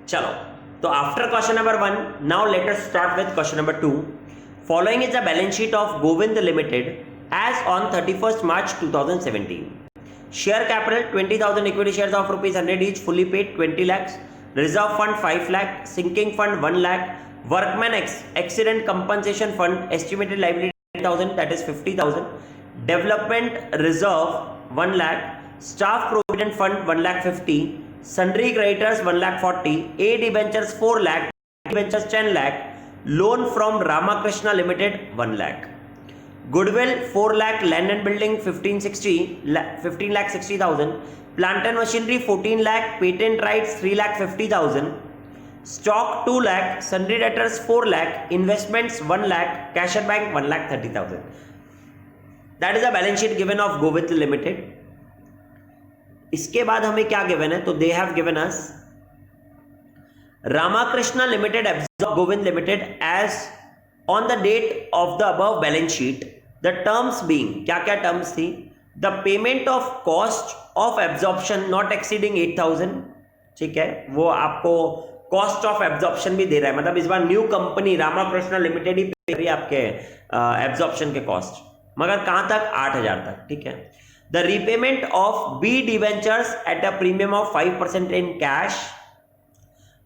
चलो, तो after question number 1, now let us start with question number 2. Following is the balance sheet of Govind Limited as on 31st March 2017. Share capital 20,000 equity shares of rupees 100 each, fully paid 20 lakhs. Reserve fund 5 lakh, sinking fund 1 lakh, workman accident compensation fund estimated liability 10,000, that is 50,000. Development reserve 1 lakh, staff provident fund 1 lakh 50, sundry creditors 1 lakh 40, A debentures 4 lakh, debentures 10 lakh, loan from Ramakrishna Limited 1 lakh. Goodwill 4 lakh, land and building 15 lakh 60,000, plant and machinery 14 lakh, patent rights 3 lakh 50,000, stock 2 lakh, sundry debtors 4 lakh, investments 1 lakh, cash at bank 1 lakh 30,000. That is the balance sheet given of Govind Limited. इसके बाद हमें क्या given है? तो they have given us Ramakrishna Limited absorbed Govind Limited as on the date of the above balance sheet. The terms being, क्या क्या terms थी? The payment of cost of absorption not exceeding 8,000. ठीक है, वो आपको cost of absorption भी दे रहा है, मतलब इस बार न्यू कंपनी रामाकृष्णा लिमिटेड ही पे रही है आपके एब्जॉर्प्शन के कॉस्ट, मगर कहां तक? 8,000 तक. ठीक है. The repayment of B debentures at a premium of 5% in cash.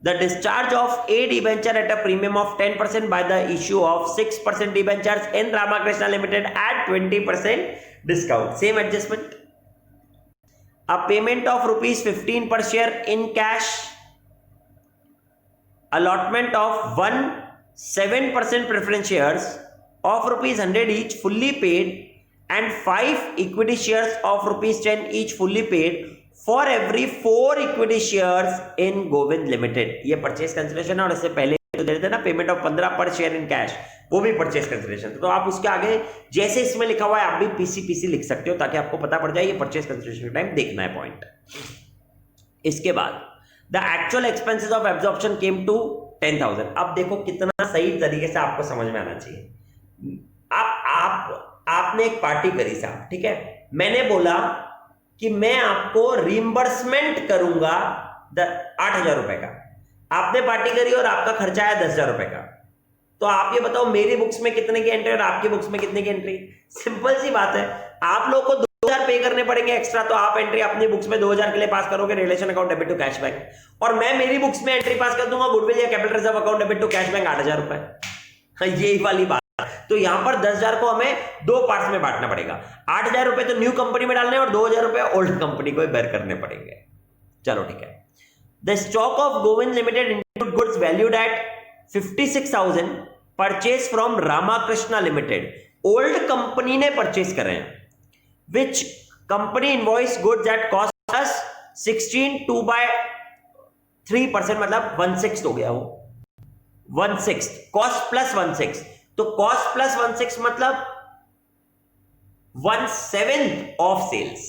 The discharge of A debenture at a premium of 10% by the issue of 6% debentures in Ramakrishna Limited at 20% discount. Same adjustment. A payment of rupees 15 per share in cash. Allotment of 7% preference shares of rupees 100 each fully paid and 5 equity shares of rupees 10 each fully paid for every 4 equity shares in Govind Limited. ये purchase consideration है, और इससे पहले तो दे देते ना payment of 15 पर share in cash, वो भी परचेज कंसिडरेशन. तो आप उसके आगे जैसे इसमें लिखा हुआ है आप भी पीसी लिख सकते हो, ताकि आपको पता पड़ जाए ये परचेज कंसिडरेशन टाइम देखना है पॉइंट. इसके बाद the actual expenses of absorption came to 10,000. अब देखो कितना सही तरीके से आपको समझ में आना चाहिए. आपने एक पार्टी करी साहब, ठीक है, मैंने बोला कि मैं आपको रिइंबर्समेंट करूंगा 8,000 रुपए का. आपने पार्टी करी और आपका खर्चा आया 10,000 रुपए का. तो आप ये बताओ मेरी बुक्स में कितने की एंट्री और आपकी बुक्स में कितने की एंट्री? सिंपल सी बात है, आप लोगों को 2,000 पे करने पड़ेंगे एक्स्ट्रा, तो आप एंट्री अपनी बुक्स में 2,000 के लिए पास करोगे, relation account debit to cash bank, और मैं मेरी बुक्स में एंट्री पास कर दूंगा गुडविल या capital reserve account debit to cash bank 8,000 रुपए. यही वाली बात. तो यहां पर 10,000 को हमें दो पार्ट्स में बांटना पड़ेगा. 8,000 रुपए तो न्यू कंपनी में डालने और 2,000 रुपए ओल्ड कंपनी को बेयर करने पड़ेंगे. चलो ठीक है. The stock of Govind limited include goods valued at 56,000 purchase from Ramakrishna limited. Old company ने परचेज करे हैं, which company invoice goods at cost plus 16.2/3%, मतलब 1/6 हो गया वो 1/6 कॉस्ट प्लस 1/6. तो कॉस्ट प्लस 1/6 मतलब 1/7 ऑफ सेल्स.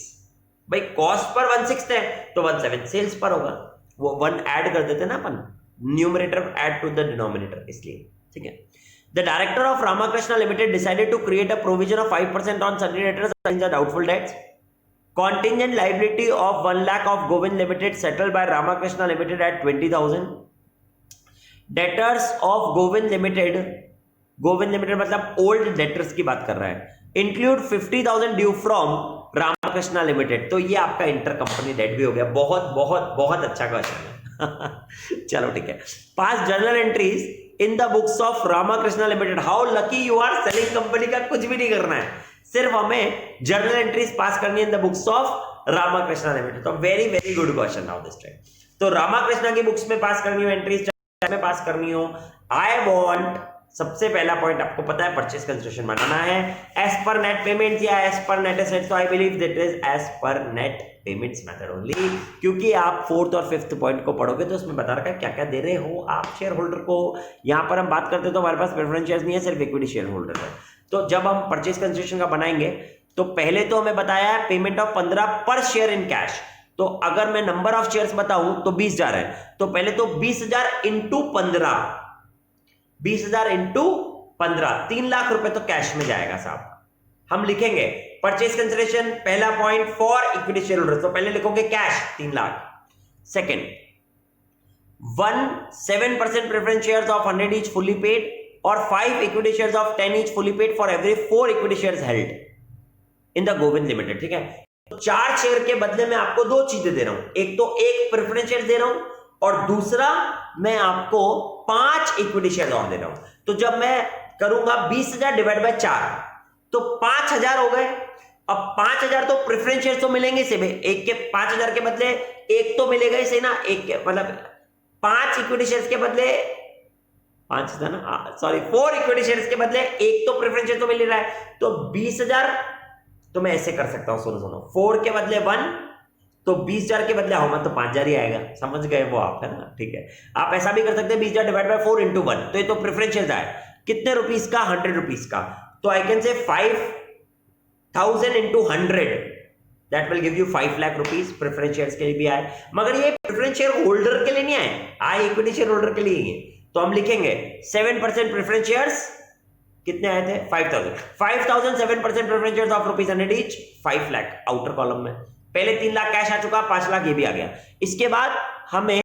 भाई कॉस्ट पर 1/6 है तो 1/7 सेल्स पर होगा. वो 1 ऐड कर देते ना अपन, numerator add to the denominator, इसलिए. ठीक है. The director of Ramakrishna limited decided to create a provision of 5% on sundry debtors in the doubtful debts. Contingent liability of 1 lakh of Govind Limited settled by Ramakrishna Limited at 20,000. Debtors of Govind Limited मतलब old debtors की बात कर रहा है, include 50,000 due from Ramakrishna limited. तो ये आपका inter company date भी हो गया. बहुत बहुत बहुत अच्छा क्वेश्चन है. चलो ठीक है. Pass journal entries in the books of Ramakrishna limited. How lucky you are, selling company का कुछ भी नहीं करना है, सिर्फ हमें जर्नल एंट्रीज पास करनी है in the books of Ramakrishna limited. तो very very good question now this time. तो रामाकृष्णा की बुक्स में पास करनी हो, एंट्रीज में पास करनी हो. आई वांट, सबसे पहला पॉइंट आपको पता है परचेज कंसिडरेशन बनाना है एज पर नेट पेमेंट्स या एज पर नेट एसेट्स. तो I believe that is as per net payments method only, क्योंकि आप 4th और 5th पॉइंट को पढ़ोगे तो उसमें बता रखा है क्या क्या दे रहे हो आप शेयर होल्डर को. यहां पर हम बात करते तो हमारे पास प्रेफरेंस शेयर्स नहीं है, सिर्फ इक्विटी शेयर होल्डर है. तो जब हम परचेज कंसिडरेशन का बनाएंगे तो पहले तो हमें बताया है पेमेंट ऑफ 15 पर शेयर इन कैश. तो अगर मैं नंबर ऑफ शेयर्स बताऊं तो 20,000 है, तो पहले तो 20,000 इंटू 15, 20,000 इंटू 15, 3 लाख रुपए तो कैश में जाएगा साहब. हम लिखेंगे परचेज कंसिडरेशन पहला point for equity share holder, तो पहले लिखोगे cash 3 lakh. Second 7% preference shares of 100 each fully paid और 5 equity shares of 10 each fully paid for every 4 equity shares held in the Govind limited. ठीक है, तो 4 शेयर के बदले में आपको 2 चीजें दे रहा हूं, एक तो एक प्रेफरेंस शेयर दे रहा हूं और दूसरा मैं आपको 5 इक्विटी शेयर और दे रहा हूं। तो जब मैं करूंगा 20,000 डिवाइड बाय 4 तो 5,000 हो गए। अब 5,000 तो प्रेफरेंस शेयर तो मिलेंगे से, एक के 5,000 के बदले एक तो मिलेगा ही से ना, एक के मतलब 5 इक्विटी शेयर्स के बदले 5 था ना, सॉरी 4 इक्विटी शेयर्स के बदले एक तो प्रेफरेंस शेयर तो मिल रहा है। तो 20,000 तो मैं ऐसे कर सकता हूं, सुनो 4 के बदले 1 तो 20,000 के बदले हाउ मच तो 5,000 ही आएगा, समझ गए वो आप, है ना। ठीक है, आप ऐसा भी कर सकते हैं 20,000 डिवाइड बाय 4 इंटू 1, तो ये तो प्रेफरेंस शेयर है कितने रुपीस का, 100 रुपीस का। तो I can say 5,000 into 100 that will give you 5 lakh rupees. Preference shares के लिए भी आए, मगर ये प्रेफरेंस शेयर होल्डर के लिए नहीं आए इक्विटी शेयर होल्डर के लिए ही है। तो हम लिखेंगे 7% प्रेफरेंस शेयर्स कितने आए थे, 5,000 7% preference shares of rupees 100 each 5 lakh outer column में। पहले 3 लाख कैश आ चुका, 5 लाख ये भी आ गया। इसके बाद हमें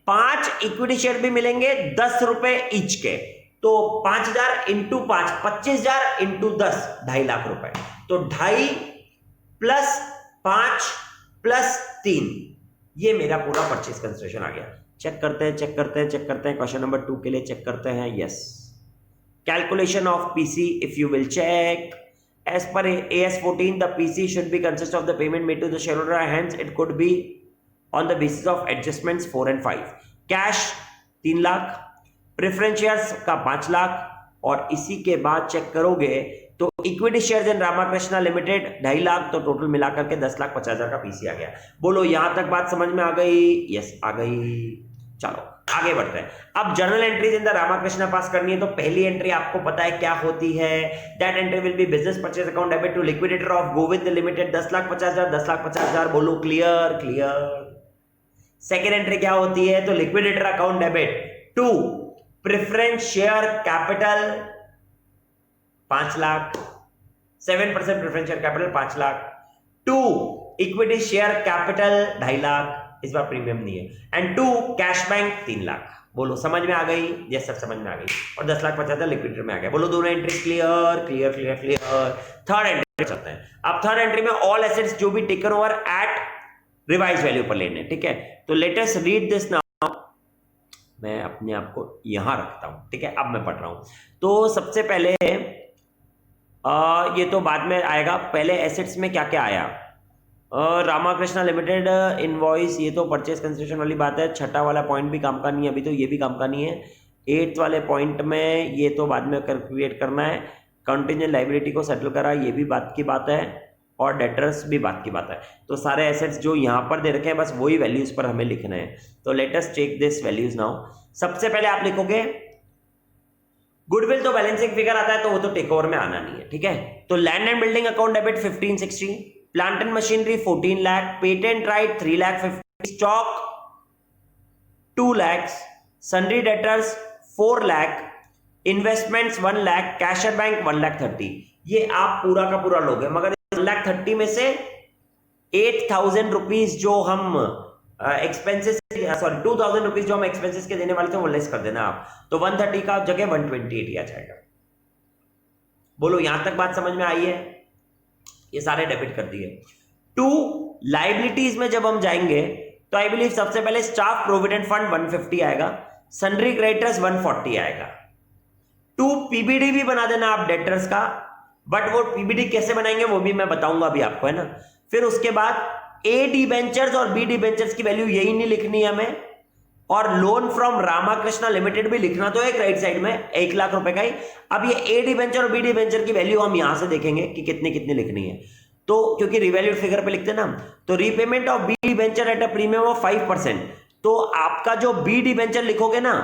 5 इक्विटी शेयर भी मिलेंगे 10 रुपए ईच के, तो 5,000 इंटू 5 25,000 इंटू 10 2.5 लाख रुपए। तो 2.5 प्लस 5 प्लस 3 ये मेरा पूरा परचेज कंसिडरेशन आ गया। चेक करते हैं क्वेश्चन नंबर 2 के लिए चेक करते हैं। Yes, calculation of PC, if you will check, as per AS 14 the PC should be consist of the payment made to the shareholder, hence it could be on the basis of adjustments 4 and 5। cash 3 lakh, preference shares का 5 लाख, और इसी के बाद check करोगे तो equity shares in Ramakrishna limited 2.5 lakh, तो total मिलाकर के 10,50,000 का पीसी आ गया। बोलो यहां तक बात समझ में आ गई? यस आ गई। चलो आगे बढ़ते हैं। अब journal entries in the Ramakrishna pass करनी है, तो पहली एंट्री आपको पता है क्या होती है, that entry will be business purchase account debit to liquidator of Govind limited 10,50,000 10,50,000। बोलो क्लियर क्लियर। सेकेंड एंट्री क्या होती है, तो liquidator account debit to preference share capital 5 lakh, 7% preference share capital 5 lakh, to equity share capital 2.5 lakh, इस बार प्रीमियम नहीं है, and to cash bank 3 lakh. बोलो समझ में आ गई? यस सब समझ में आ गई। और 10,50,000 लिक्विडेटर में आ गया। बोलो दोनों entry clear clear clear clear. Third entry चलते हैं। अब थर्ड एंट्री में ऑल एसेट्स जो भी taken over at revise value पर लेने, ठीक है। तो let us read this now. मैं अपने आप को यहां रखता हूं, ठीक है। अब मैं पढ़ रहा हूं। तो सबसे पहले ये तो बाद में आएगा, पहले एसेट्स में क्या क्या आया। रामाकृष्णा लिमिटेड इनवॉइस, ये तो परचेज कंसिडरेशन वाली बात है। छठा वाला पॉइंट भी काम का नहीं है, अभी तो ये भी काम का नहीं है। 8th वाले पॉइंट में ये तो बाद में क्रिएट करना है। कंटिजेंट लायबिलिटी को सेटल करा, ये भी बात की बात है, और डेटर्स भी बात की बात है। तो सारे एसेट्स जो यहाँ पर दे रखे हैं बस वही वैल्यूज पर हमें लिखना है। तो let us check this values now. सबसे पहले आप लिखोगे गुडविल, तो बैलेंसिंग फिगर आता है तो वो तो टेक ओवर में आना नहीं है, ठीक है। तो land and building account debit 1560, plant and machinery 14 lakh, patent right 3 lakh 50, stock 2 lakh, sundry debtors 4 lakh, investments 1 lakh, cash at bank 1 lakh 30। ये आप पूरा का पूरा लोगे, मगर 1 लाख 30 में से 8,000 रुपीज जो हम एक्सपेंसेस, सॉरी 2,000 रुपीज जो हम एक्सपेंसेस के देने वाले थे वो लेस कर देना आप। तो 130 का जगह 128 आ जाएगा। बोलो यहां तक बात समझ में आई है? ये सारे डेबिट कर दिए। टू लाइबिलिटीज में जब हम जाएंगे तो आई बिलीव सबसे पहले स्टाफ प्रोविडेंट फंड 150 आएगा, सन्ड्री क्रेडिटर्स 140 आएगा। टू पीबीडी भी बना देना आप डेटर्स का, बट वो पीबीडी कैसे बनाएंगे वो भी मैं बताऊंगा अभी आपको, है ना। फिर उसके बाद ए डिबेंचर्स और बी डिबेंचर्स की वैल्यू यही नहीं लिखनी है हमें, और लोन फ्रॉम रामाकृष्णा लिमिटेड भी लिखना तो एक राइट साइड में 1 लाख रुपए का ही। अब ये ए डिबेंचर और बी डिबेंचर की वैल्यू हम यहां से देखेंगे कि कितनी कितनी लिखनी है। तो क्योंकि रिवैल्यूड फिगर पे लिखते ना, तो repayment of B debenture at a premium of 5%। तो आपका जो बी डिबेंचर लिखोगे ना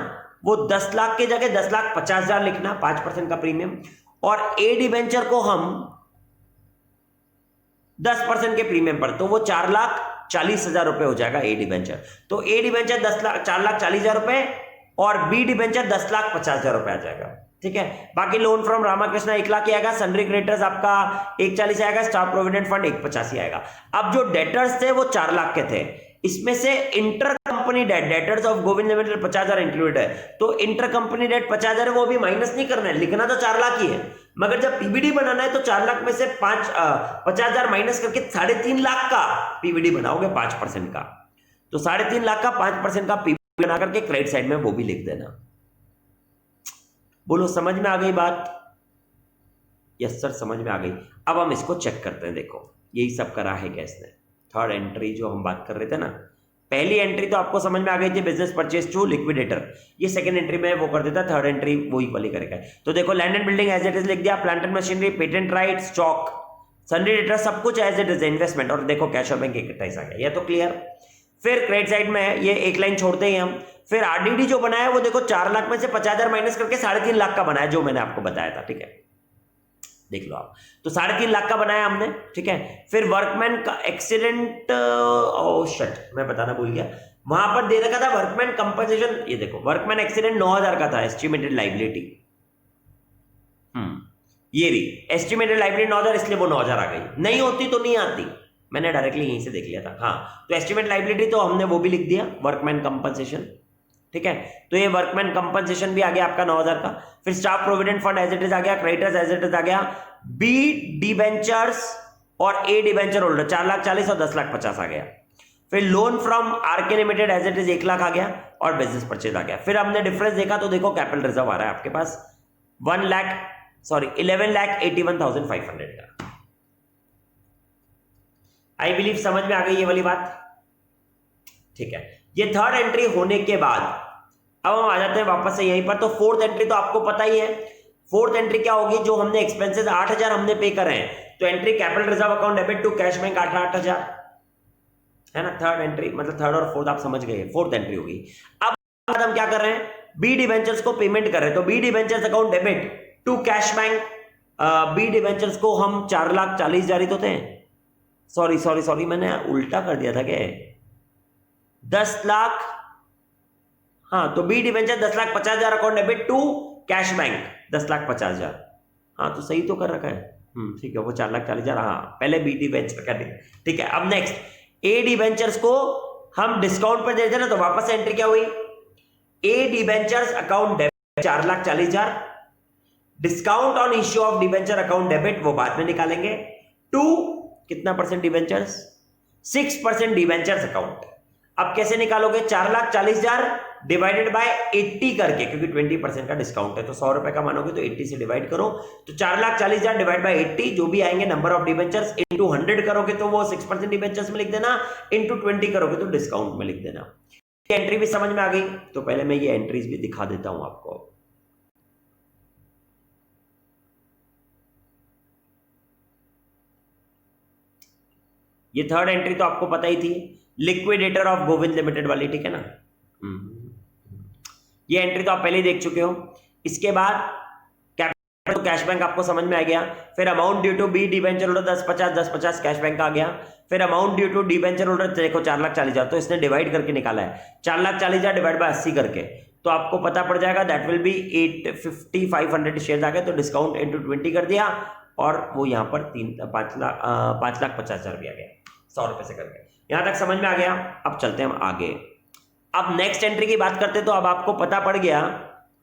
वो 10 लाख की जगह 10,50,000 लिखना, 5% का प्रीमियम। और ए डिबेंचर को हम 10% के प्रीमियम पर, तो वो 4,40,000 रुपए हो जाएगा ए डिबेंचर। तो ए डिबेंचर 4,40,000 रुपए और बी डिबेंचर 10,50,000 रुपए आ जाएगा, ठीक है। बाकी लोन फ्रॉम रामाकृष्णा 1 लाख आएगा, सन्ड्री क्रेडिटर्स आपका 140 आएगा, स्टाफ प्रोविडेंट फंड 185 आएगा। अब जो डेटर्स थे वो 4 लाख के थे, इसमें से inter company debt, debtors of Govind limited 50,000 included है, तो इंटर कंपनी डेट 50,000 है, वो भी माइनस नहीं करना है, लिखना तो 4 लाख ही है, मगर जब पीबीडी बनाना है तो 4 लाख में से 50,000 माइनस करके 3.5 लाख का पीबीडी बनाओगे 5% का, तो 3.5 लाख का 5% का पीबीडी बना करके क्रेडिट साइड में वो भी लिख देना। बोलो समझ में आ गई बात? यस सर समझ में आ गई। अब हम इसको चेक करते हैं, देखो यही सब करा है क्या इसने। थर्ड एंट्री जो हम बात कर रहे थे ना, पहली एंट्री तो आपको समझ में आ गई थी, बिजनेस परचेज टू लिक्विडेटर, ये सेकंड एंट्री में वो कर देता, थर्ड एंट्री वही वाली करेगा। तो देखो land and building as it is लिख दिया, plant and machinery, patent right, stock, sundry debtors सब कुछ एज इट इज इन्वेस्टमेंट, और देखो कैश और बैंक इकट्ठा आ गया, ये तो क्लियर। फिर क्रेडिट साइड में ये एक लाइन छोड़ते ही हम, फिर आरडीडी जो बनाया वो देखो 4 लाख में से 50,000 माइनस करके 3.5 लाख का बनाया, जो मैंने आपको बताया था, ठीक है देख लो आप, तो 3.5 लाख का बनाया हमने, ठीक है। फिर वर्कमैन का एक्सीडेंट, शिट मैं बताना भूल गया, वहां पर दे रखा था वर्कमैन कंपनसेशन, ये देखो वर्कमैन एक्सीडेंट 9,000 का था एस्टिमेटेड लाइबिलिटी, ये रही एस्टिमेटेड लाइबिलिटी 9,000, इसलिए वो 9,000 आ गई, नहीं होती तो नहीं आती, मैंने डायरेक्टली यहीं से देख लिया था। हाँ तो एस्टिमेटेड लाइबिलिटी तो हमने वो भी लिख दिया, वर्कमैन कंपनसेशन, ठीक है। तो ये वर्कमैन कंपनसेशन भी आ गया आपका 9,000 का। फिर staff provident fund as it is आ गया, क्रेडिटर्स एज इट इज आ गया, बी डिबेंचर्स और ए डिबेंचर होल्डर 4,40,000 और 10,50,000 आ गया। फिर loan from RK limited as it is 1 lakh आ गया, और बिजनेस परचेज आ गया। फिर हमने डिफरेंस देखा तो देखो कैपिटल रिजर्व आ रहा है आपके पास 11,81,500 का। आई बिलीव समझ में आ गई ये वाली बात, ठीक है। ये थर्ड एंट्री होने के बाद अब हम आ जाते हैं वापस से यहीं पर, तो फोर्थ एंट्री तो आपको पता ही है। फोर्थ एंट्री क्या होगी, जो हमने एक्सपेंसेस 8,000 हमने पे करे हैं, तो entry capital reserve account debit to cash bank 8,000 है ना, थर्ड एंट्री, मतलब थर्ड और फोर्थ आप समझ गए, फोर्थ एंट्री होगी। अब हम क्या कर रहे हैं, बी डिबेंचर्स को पेमेंट कर रहे हैं, तो B debentures account debit to cash bank, B debentures को हम 4,40,000 ही तो थे, सॉरी मैंने उल्टा कर दिया था क्या, 10 लाख, हाँ तो B debenture 10,50,000 account debit to cash bank 10,50,000, हाँ तो सही तो कर रखा है, ठीक है। वो 4,40,000, हाँ पहले बी डिबेंचर कर दिया, ठीक है। अब नेक्स्ट ए डिबेंचर्स को हम डिस्काउंट पर देते ना, तो वापस एंट्री क्या हुई, A debentures account debit 4,40,000, discount on issue of debenture account debit वो बाद में निकालेंगे, टू कितना परसेंट डिबेंचर्स, 6% डिबेंचर्स अकाउंट। अब कैसे निकालोगे, 4,40,000 डिवाइडेड बाय 80 करके, क्योंकि 20% का डिस्काउंट है, तो 100 रुपए का मानोगे तो 80 से डिवाइड करो, तो 4,40,000 डिवाइड बाय 80, जो भी आएंगे नंबर ऑफ डिबेंचर्स, इनटू 100 करोगे तो वो 6% डिबेंचर्स में लिख देना, इनटू 20 करोगे तो डिस्काउंट में लिख देना। ये एंट्री भी समझ में आ गई, तो पहले मैं ये एंट्रीज भी दिखा देता हूं आपको। ये थर्ड एंट्री तो आपको पता ही थी, लिक्विडेटर ऑफ गोविंद लिमिटेड वाली, ठीक है ना। ये एंट्री तो आप पहले ही देख चुके हो। इसके बाद कैपिटल तो कैश बैंक आपको समझ में आ गया। फिर amount due to B debenture holder 10,50,10,50 cash bank आ गया। फिर amount due to debenture holder देखो 4,40,000, तो इसने डिवाइड करके निकाला है, 4,40,000 डिवाइड बाय 80 करके, तो आपको पता पड़ जाएगा दैट विल बी 850,500 शेयर आ गए, तो डिस्काउंट इनटू 20 कर दिया, और वो यहाँ पर 5,50,000 भी आ गया 100 रुपए से करके। यहां तक समझ में आ गया। अब चलते हैं हम आगे। अब नेक्स्ट एंट्री की बात करते, तो अब आपको पता पड़ गया,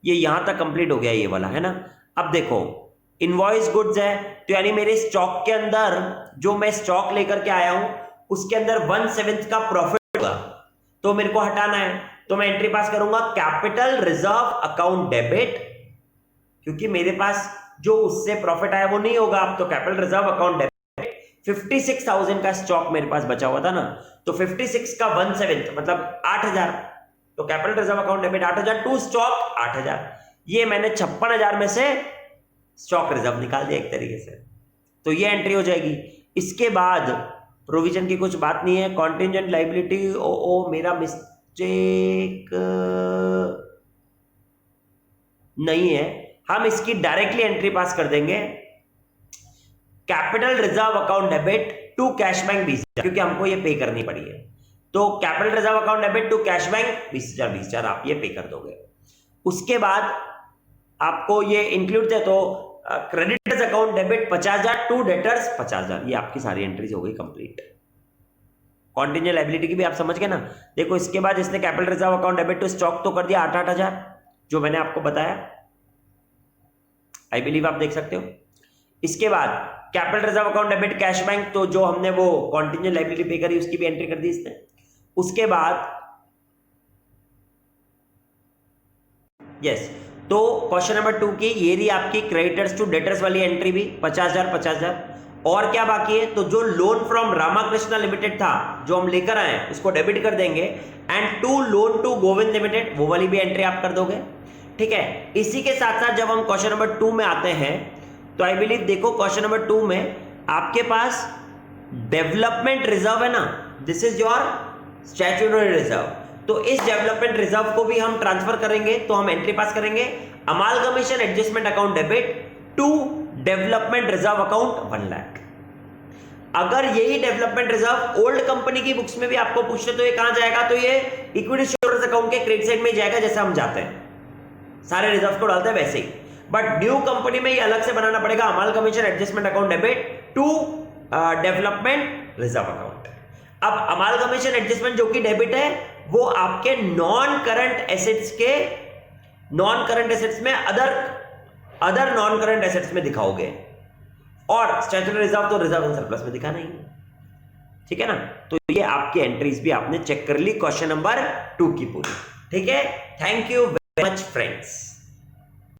ये यहां तक कंप्लीट हो गया ये वाला, है ना। अब देखो इनवॉइस गुड्स है, तो यानी मेरे स्टॉक के अंदर जो मैं स्टॉक लेकर के आया हूं उसके अंदर 1/7 का प्रॉफिट होगा, तो मेरे को हटाना है, तो मैं एंट्री पास करूंगा कैपिटल रिजर्व अकाउंट डेबिट, क्योंकि मेरे पास जो उससे प्रॉफिट आया वो नहीं होगा, अब तो कैपिटल रिजर्व अकाउंट डेबिट 56,000 का स्टॉक मेरे पास बचा हुआ था ना, तो 56 का 1/7 मतलब 8,000, तो capital reserve account debit 8,000 to stock 8,000, ये मैंने 56,000 में से स्टॉक रिजर्व निकाल दिया एक तरीके से, तो ये एंट्री हो जाएगी। इसके बाद प्रोविजन की कुछ बात नहीं है, कॉन्टिंजेंट लाइबिलिटी मेरा मिस्टेक नहीं है, हम इसकी डायरेक्टली एंट्री पास कर देंगे, capital reserve account debit to cash bank 20,000, क्योंकि हमको ये पे करनी पड़ी है, तो capital reserve account debit to cash bank 20,000 आप ये पे कर दोगे। उसके बाद आपको ये इंक्लूड है, तो creditors account debit 50,000 to debtors 50,000, ये आपकी सारी एंट्रीज हो गई कंप्लीट। कॉन्टिजेंट लायबिलिटी की भी आप समझ गए ना। देखो इसके बाद इसने capital reserve account debit to stock तो कर दिया 8,000 जो मैंने आपको बताया, आई बिलीव आप देख सकते हो। इसके बाद capital reserve account debit cash bank, तो जो हमने वो कॉन्टिजेंट लायबिलिटी पे करी उसकी भी एंट्री कर दी इसने। उसके बाद यस, तो क्वेश्चन नंबर 2 की ये रही आपकी क्रेडिटर्स टू डेटर्स वाली एंट्री भी 50,000। और क्या बाकी है, तो जो लोन फ्रॉम रामाकृष्णा लिमिटेड था जो हम लेकर आए उसको डेबिट कर देंगे, and to loan to Govind limited वो वाली भी एंट्री आप कर दोगे, ठीक है। इसी के साथ साथ जब हम क्वेश्चन नंबर 2 में आते हैं तो आई बिलीव देखो क्वेश्चन नंबर 2 में आपके पास डेवलपमेंट रिजर्व है ना, this is your statutory reserve, तो इस डेवलपमेंट रिजर्व को भी हम ट्रांसफर करेंगे, तो हम एंट्री पास करेंगे amalgamation adjustment account debit to development reserve account 1 lakh. अगर यही डेवलपमेंट रिजर्व ओल्ड कंपनी की बुक्स में भी आपको पूछते तो ये कहां जाएगा, तो ये इक्विटी इंश्योरेंस अकाउंट के क्रेडिट साइड में जाएगा, जैसे हम जाते हैं सारे रिजर्व को डालते हैं वैसे ही। बट न्यू कंपनी में ये अलग से बनाना पड़ेगा amalgamation adjustment account debit to development reserve account. अब अमालगमेशन एडजस्टमेंट जो कि डेबिट है वो आपके नॉन करंट एसेट्स में अदर नॉन करंट एसेट्स में दिखाओगे, और स्टैट्यूटरी रिजर्व तो रिजर्व एंड सरप्लस में दिखाना ही है, ठीक है ना। तो ये आपकी एंट्रीज भी आपने चेक कर ली क्वेश्चन नंबर 2 की पूरी, ठीक है। Thank you very much friends.